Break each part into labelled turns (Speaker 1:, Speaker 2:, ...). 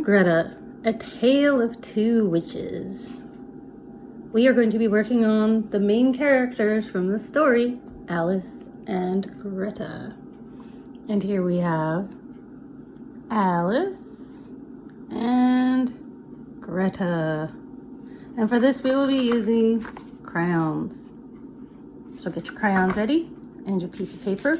Speaker 1: Greta, A Tale of Two Witches. We are going to be working on the main characters from the story, Alice and Greta. And here we have Alice and Greta. And for this we will be using crayons. So get your crayons ready and your piece of paper.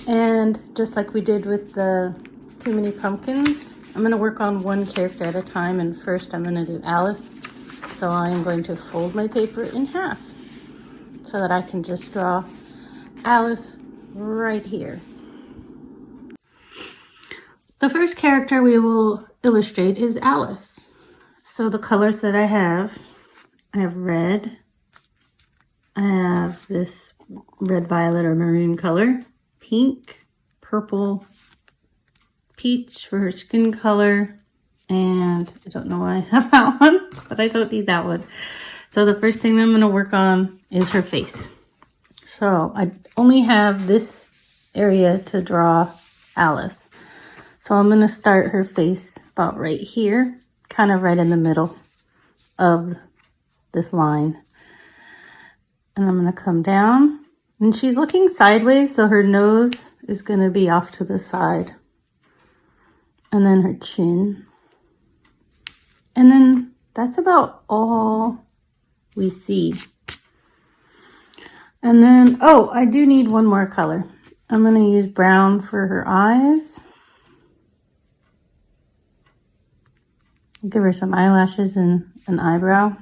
Speaker 1: And just like we did with the Too Many Pumpkins, I'm going to work on one character at a time, and first I'm going to do Alice. So I'm going to fold my paper in half so that I can just draw Alice right here. The first character we will illustrate is Alice. So the colors that I have red, I have this red, violet, or maroon color, pink, purple, peach for her skin color, and I don't know why I have that one, but I don't need that one. So the first thing that I'm going to work on is her face. So I only have this area to draw Alice. So I'm going to start her face about right here, kind of right in the middle of this line. And I'm going to come down, and she's looking sideways, so her nose is going to be off to the side. And then her chin. And then that's about all we see. And then, oh, I do need one more color. I'm going to use brown for her eyes. Give her some eyelashes and an eyebrow.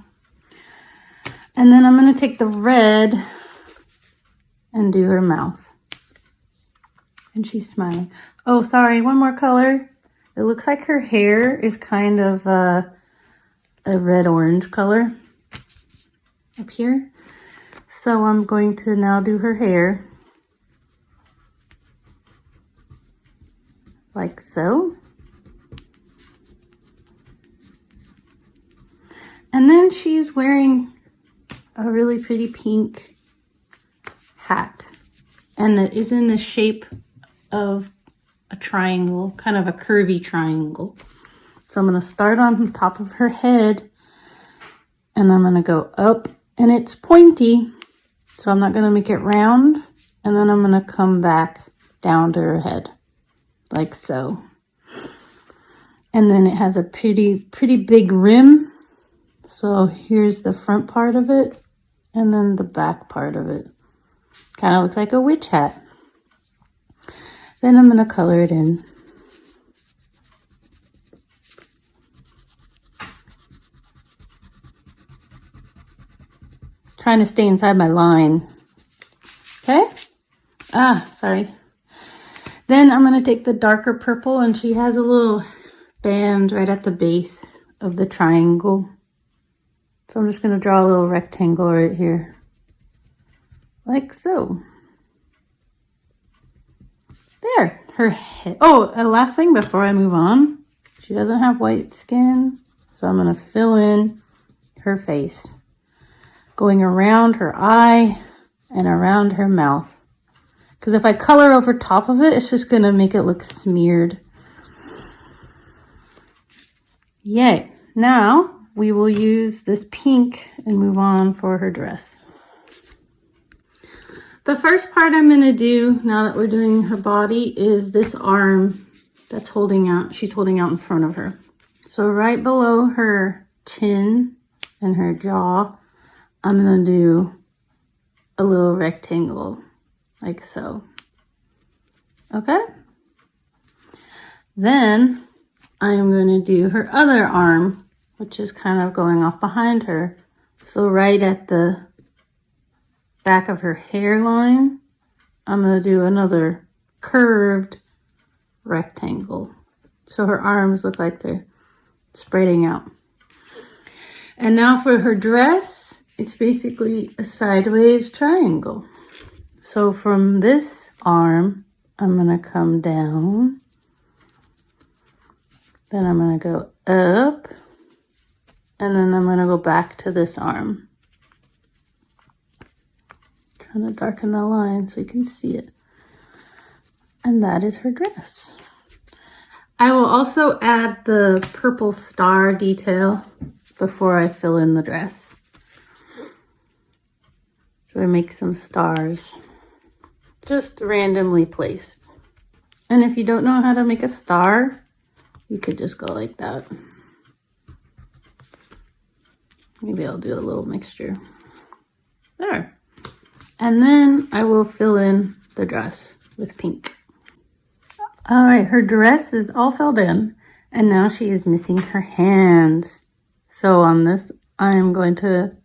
Speaker 1: And then I'm going to take the red and do her mouth. And she's smiling. Oh, sorry, one more color. It looks like her hair is kind of a red-orange color up here. So I'm going to now do her hair. Like so. And then she's wearing a really pretty pink hat. And it is in the shape of a triangle, kind of a curvy triangle. So I'm going to start on the top of her head, and I'm going to go up, and it's pointy, so I'm not going to make it round, and then I'm going to come back down to her head, like so. And then it has a pretty big rim. So here's the front part of it, and then the back part of it. Kind of looks like a witch hat. Then I'm going to color it in. Trying to stay inside my line. Okay? Sorry. Then I'm going to take the darker purple, and she has a little band right at the base of the triangle. So I'm just going to draw a little rectangle right here. Like so. There, her head. Oh, last thing before I move on. She doesn't have white skin, so I'm going to fill in her face. Going around her eye and around her mouth. Because if I color over top of it, it's just going to make it look smeared. Yay. Now we will use this pink and move on for her dress. The first part I'm going to do, now that we're doing her body, is this arm that's she's holding out in front of her. So right below her chin and her jaw, I'm going to do a little rectangle, like so. Okay? Then I'm going to do her other arm, which is kind of going off behind her. So right at the back of her hairline, I'm going to do another curved rectangle. So her arms look like they're spreading out. And now for her dress, it's basically a sideways triangle. So from this arm, I'm going to come down. Then I'm going to go up. And then I'm going to go back to this arm. Trying to darken the line so you can see it. And that is her dress. I will also add the purple star detail before I fill in the dress. So I make some stars, just randomly placed. And if you don't know how to make a star, you could just go like that. Maybe I'll do a little mixture. There. And then I will fill in the dress with pink. All right, her dress is all filled in, and now she is missing her hands. So on this, I'm going to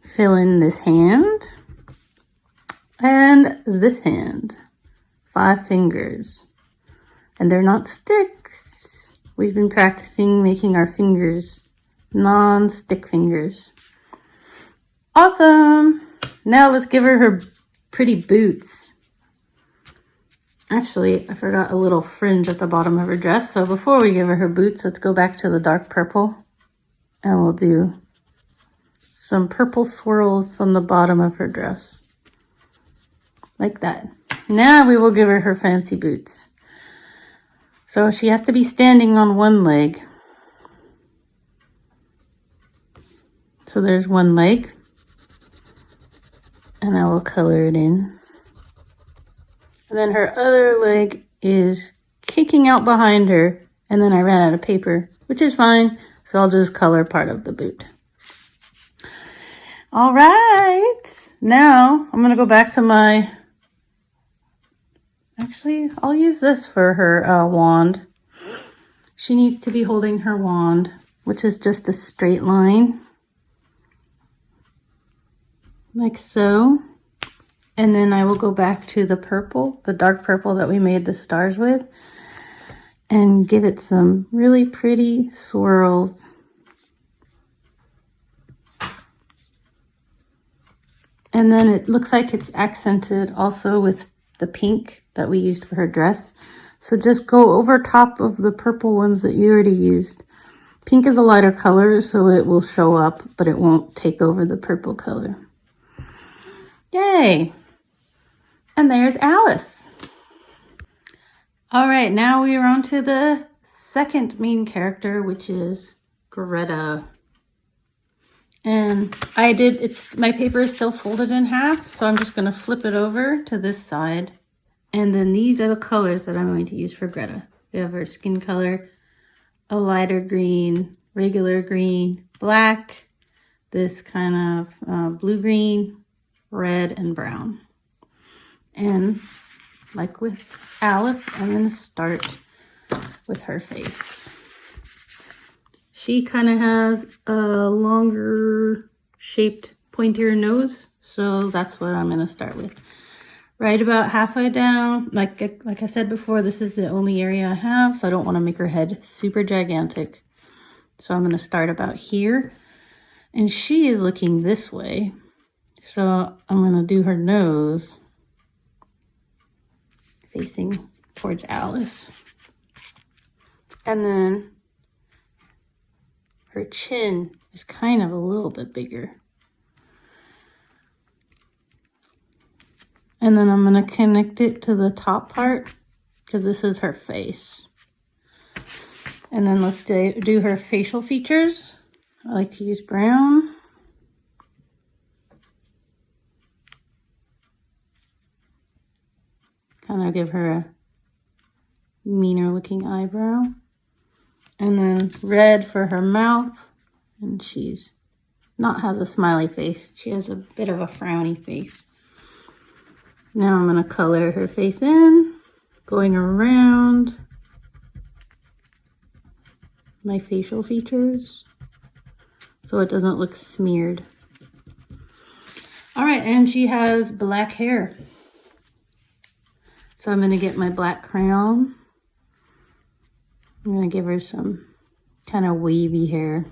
Speaker 1: fill in this hand and this hand. 5 fingers. And they're not sticks. We've been practicing making our fingers non-stick fingers. Awesome! Now let's give her pretty boots. Actually, I forgot a little fringe at the bottom of her dress. So before we give her boots, let's go back to the dark purple. And we'll do some purple swirls on the bottom of her dress. Like that. Now we will give her fancy boots. So she has to be standing on one leg. So there's one leg. And I will color it in. And then her other leg is kicking out behind her. And then I ran out of paper, which is fine. So I'll just color part of the boot. All right. Now I'm going to go back to my... Actually, I'll use this for her wand. She needs to be holding her wand, which is just a straight line. Like so. And then I will go back to the purple, the dark purple that we made the stars with, and give it some really pretty swirls. And then it looks like it's accented also with the pink that we used for her dress. So just go over top of the purple ones that you already used. Pink is a lighter color, so it will show up, but it won't take over the purple color. Yay! And there's Alice. All right, now we are on to the second main character, which is Greta. And my paper is still folded in half, so I'm just gonna flip it over to this side. And then these are the colors that I'm going to use for Greta. We have her skin color, a lighter green, regular green, black, this kind of blue-green, red, and brown. And like with Alice, I'm going to start with her face. She kind of has a longer shaped pointier nose, so that's what I'm going to start with. Right about halfway down, like I said before, this is the only area I have, so I don't want to make her head super gigantic. So I'm going to start about here, and she is looking this way, so I'm going to do her nose facing towards Alice. And then her chin is kind of a little bit bigger. And then I'm going to connect it to the top part because this is her face. And then let's do her facial features. I like to use brown. Kind of give her a meaner looking eyebrow. And then red for her mouth. And she's has a smiley face. She has a bit of a frowny face. Now I'm going to color her face in, going around my facial features so it doesn't look smeared. All right, and she has black hair. So I'm going to get my black crayon. I'm going to give her some kind of wavy hair.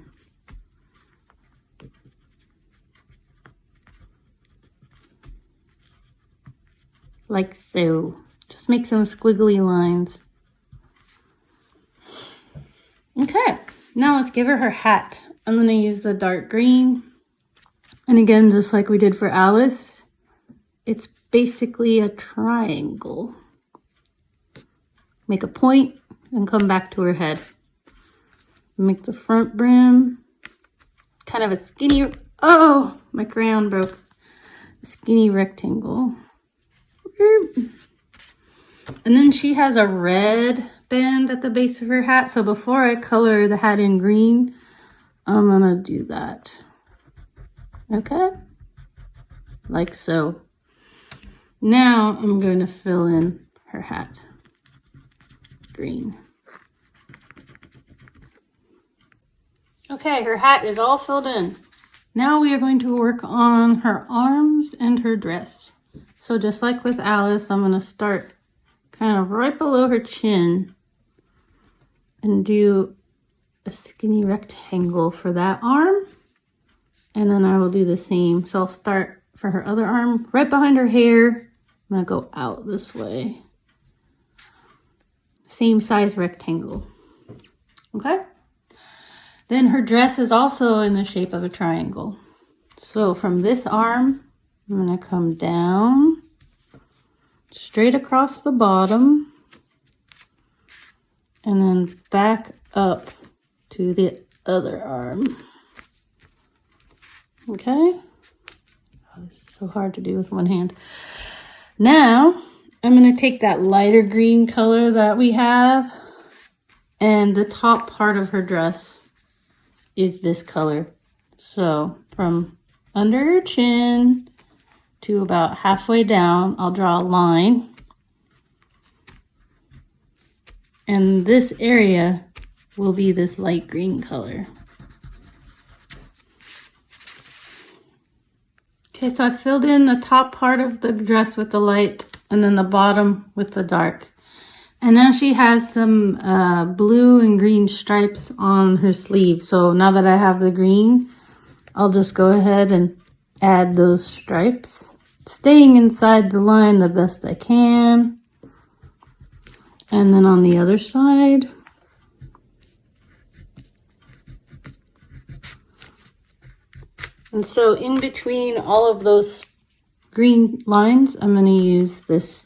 Speaker 1: Like so. Just make some squiggly lines. Okay, now let's give her hat. I'm going to use the dark green. And again, just like we did for Alice, it's basically a triangle. make a point and come back to her head. Make the front brim kind of a skinny, oh, my crayon broke. A skinny rectangle. And then she has a red band at the base of her hat. So before I color the hat in green, I'm gonna do that. Okay? Like so. Now I'm going to fill in her hat. Green. Okay, her hat is all filled in. Now we are going to work on her arms and her dress. So just like with Alice, I'm going to start kind of right below her chin and do a skinny rectangle for that arm. And then I will do the same. So I'll start for her other arm right behind her hair. I'm going to go out this way. Same size rectangle. Okay? Then her dress is also in the shape of a triangle. So from this arm, I'm going to come down, straight across the bottom, and then back up to the other arm. Okay? Oh, this is so hard to do with one hand. Now, I'm going to take that lighter green color that we have, and the top part of her dress is this color. So from under her chin to about halfway down, I'll draw a line. And this area will be this light green color. Okay, so I filled in the top part of the dress with the light and then the bottom with the dark. And now she has some blue and green stripes on her sleeve. So now that I have the green, I'll just go ahead and add those stripes, staying inside the line the best I can. And then on the other side, and so in between all of those green lines, I'm going to use this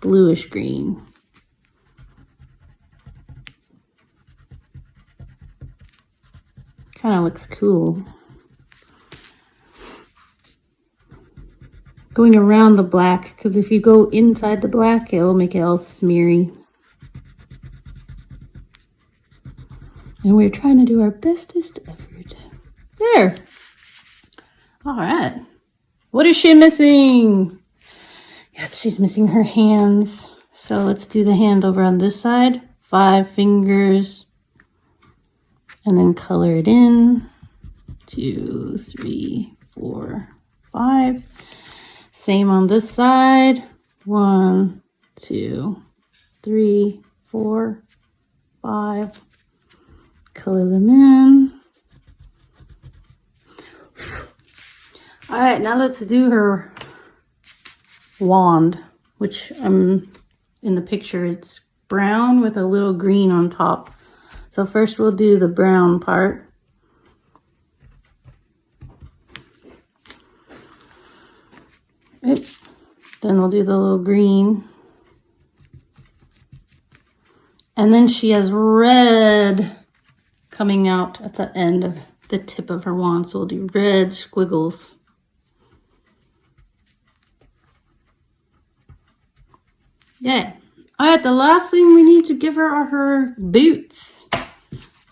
Speaker 1: bluish green. Kind of looks cool. Going around the black, because if you go inside the black, it will make it all smeary. And we're trying to do our bestest effort. There. All right. What is she missing? Yes, she's missing her hands. So let's do the hand over on this side. 5 fingers. And then color it in. 2, 3, 4, 5. Same on this side. 1, 2, 3, 4, 5. Color them in. All right, now let's do her wand, which in the picture, it's brown with a little green on top. So first we'll do the brown part. Oops. Then we'll do the little green. And then she has red coming out at the end of the tip of her wand. So we'll do red squiggles. Yeah. All right, the last thing we need to give her are her boots.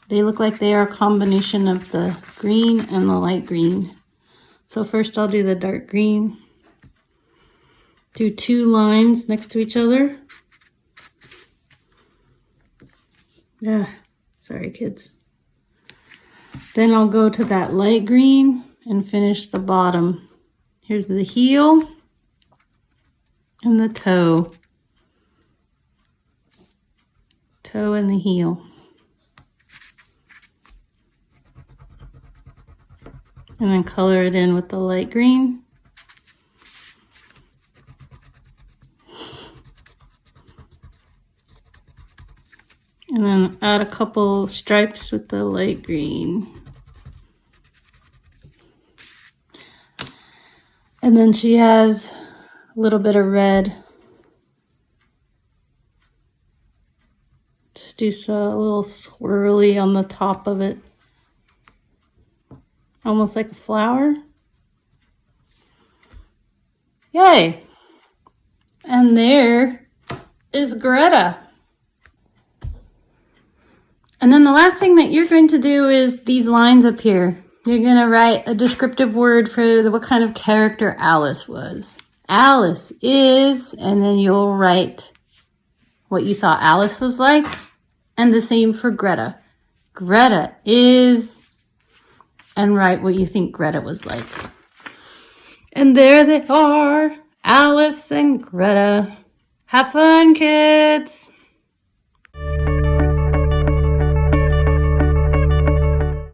Speaker 1: They look like they are a combination of the green and the light green. So first I'll do the dark green. Do 2 lines next to each other. Yeah, sorry kids. Then I'll go to that light green and finish the bottom. Here's the heel and the toe. Toe and the heel. And then color it in with the light green. And then add a couple stripes with the light green. And then she has a little bit of red Just do a little swirly on the top of it. Almost like a flower. Yay! And there is Greta. And then the last thing that you're going to do is these lines up here. You're going to write a descriptive word for what kind of character Alice was. Alice is, and then you'll write what you thought Alice was like. And the same for Greta. Greta is, and write what you think Greta was like. And there they are, Alice and Greta. Have fun, kids.